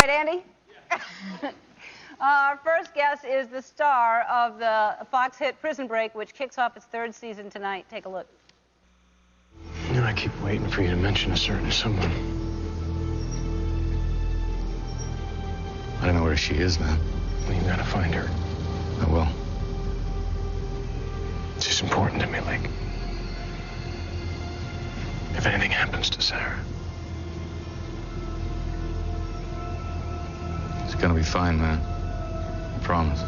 Right, Andy? Our first guest is the star of the Fox hit Prison Break, which kicks off its third season tonight. Take a look. You know, I keep waiting for you to mention a certain someone. I don't know where she is, man. Well, you gotta find her. I will. She's important to me, like... if anything happens to Sarah. It's gonna be fine, man. I promise. If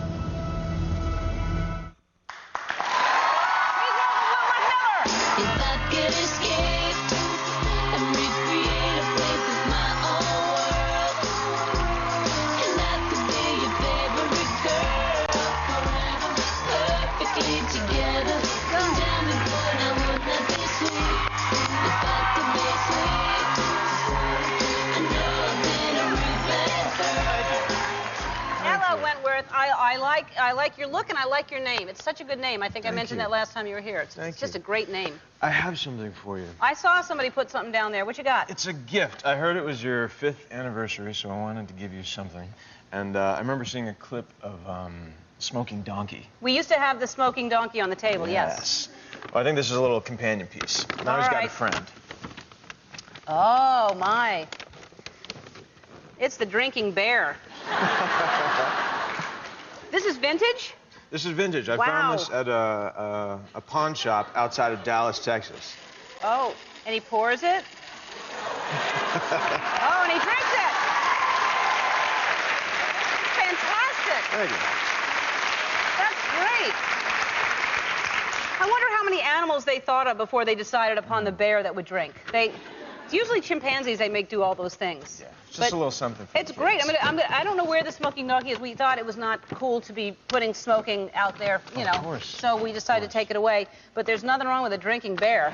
I could escape and recreate a place of my own world, and I could be your favorite girl forever, perfectly together. Come down me, but I would not be sweet. If I could be sweet, I know I've been a real bad girl. Hello, Wentworth. I like your look and I like your name. It's such a good name. I think I mentioned that last time you were here. It's just a great name. I have something for you. I saw somebody put something down there. What you got? It's a gift. I heard it was your 5th anniversary, so I wanted to give you something. And I remember seeing a clip of Smoking Donkey. We used to have the Smoking Donkey on the table, yes. Well, I think this is a little companion piece. Now he's got a friend. Oh, my. It's the Drinking Bear. This is vintage? This is vintage. I found this at a pawn shop outside of Dallas, Texas. Oh, and he pours it? Oh, and he drinks it! Fantastic! Thank you. That's great. I wonder how many animals they thought of before they decided upon the bear that would drink. It's usually chimpanzees they make do all those things. Yeah, just a little something for It's great. I don't know where the Smoking Donkey is. We thought it was not cool to be putting smoking out there, you know. Of course. So we decided to take it away. But there's nothing wrong with a drinking bear.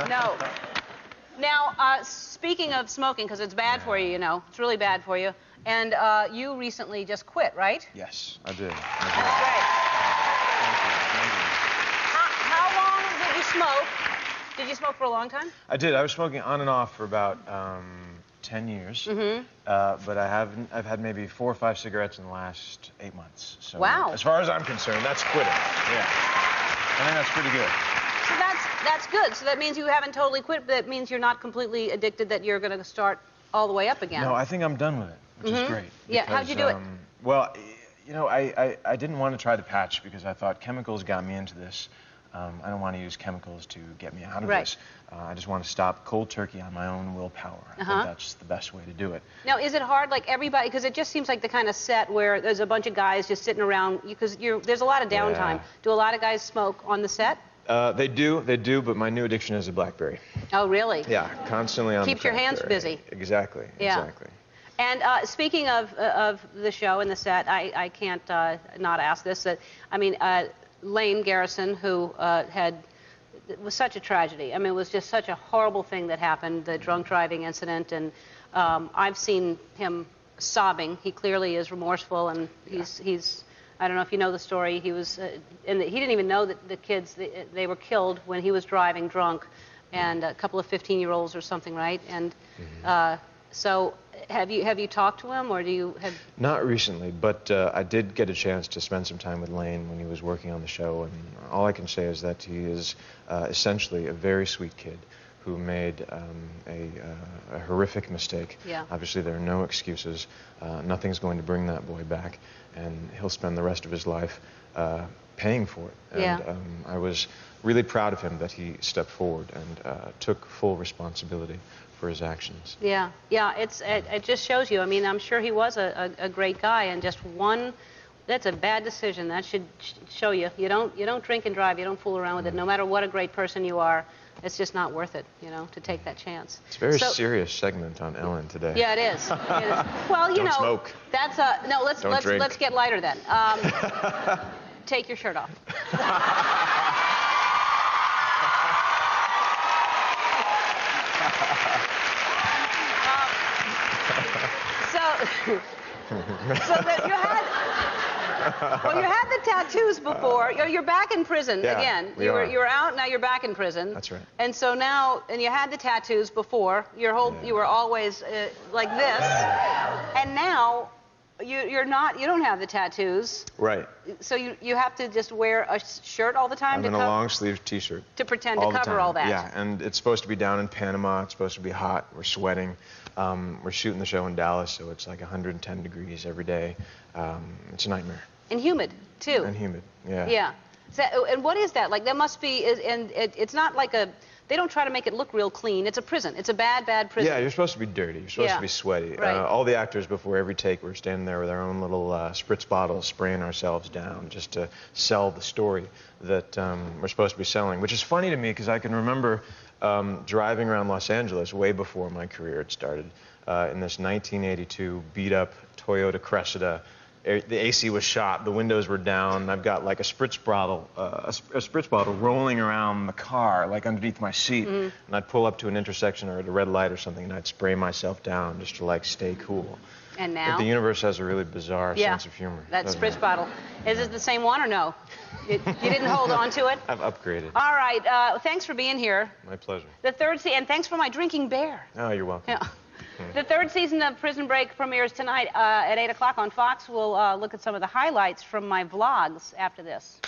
No. Now, speaking of smoking, because it's bad for you, you know. It's really bad for you. And you recently just quit, right? Yes, I did. That's great. How long did you smoke? Did you smoke for a long time? I did. I was smoking on and off for about 10 years. Mm-hmm. But I've had maybe 4 or 5 cigarettes in the last 8 months. So wow. As far as I'm concerned, that's quitting. Yeah. I think that's pretty good. So that's good. So that means you haven't totally quit, but that means you're not completely addicted, that you're going to start all the way up again. No, I think I'm done with it, which is great. Yeah, how'd you do it? Well, you know, I didn't want to try the patch because I thought chemicals got me into this. I don't want to use chemicals to get me out of this. I just want to stop cold turkey on my own willpower. I think that's the best way to do it. Now, is it hard, like everybody, because it just seems like the kind of set where there's a bunch of guys just sitting around, because there's a lot of downtime. Yeah. Do a lot of guys smoke on the set? They do, but my new addiction is a BlackBerry. Oh, really? Yeah, constantly on Keeps your hands busy. Exactly, yeah. Exactly. And speaking of the show and the set, I can't not ask this. Lane Garrison, who it was such a tragedy. I mean, it was just such a horrible thing that happened, the drunk driving incident, and I've seen him sobbing. He clearly is remorseful, and he's I don't know if you know the story. He was, and he didn't even know that the kids, they were killed when he was driving drunk, and a couple of 15-year-olds or something, right? And so have you talked to him, or do you have? Not recently, but I did get a chance to spend some time with Lane when he was working on the show, and all I can say is that he is essentially a very sweet kid who made a horrific mistake. Yeah. Obviously, there are no excuses. Nothing's going to bring that boy back, and he'll spend the rest of his life paying for it. And yeah. I was really proud of him that he stepped forward and took full responsibility for his actions. Yeah, yeah, it just shows you. I mean, I'm sure he was a great guy, and just that's a bad decision. That should show you. You don't drink and drive. You don't fool around with it. No matter what a great person you are, it's just not worth it, you know, to take that chance. It's a very serious segment on Ellen today. Yeah, it is. It is. Well, you don't know, smoke. That's no. Let's get lighter then. Take your shirt off. So that you had Well, you had the tattoos before. You're back in prison again. You were out, now you're back in prison. That's right. And so now, and you had the tattoos before. You were always like this. And now you don't have the tattoos. Right. So you have to just wear a shirt all the time I'm in a long sleeve T-shirt. to pretend to cover all that. Yeah, and it's supposed to be down in Panama. It's supposed to be hot. We're sweating. We're shooting the show in Dallas, so it's like 110 degrees every day. It's a nightmare. And humid too. And humid. Yeah. Yeah. So, and what is that like? That must be, and it's not like a. They don't try to make it look real clean. It's a prison. It's a bad prison. Yeah, you're supposed to be dirty. You're supposed to be sweaty. Right. All the actors before every take were standing there with our own little spritz bottles, spraying ourselves down just to sell the story that we're supposed to be selling. Which is funny to me because I can remember driving around Los Angeles way before my career had started in this 1982 beat-up Toyota Cressida. The AC was shot, the windows were down, and I've got like a spritz bottle rolling around the car, like underneath my seat. And I'd pull up to an intersection or at a red light or something, and I'd spray myself down just to like stay cool. And now? But the universe has a really bizarre sense of humor. That spritz bottle. Is it the same one or no? You didn't hold on to it? I've upgraded. All right. Thanks for being here. My pleasure. The third season, and thanks for my drinking beer. Oh, you're welcome. Yeah. The third season of Prison Break premieres tonight at 8 o'clock on Fox. We'll look at some of the highlights from my vlogs after this.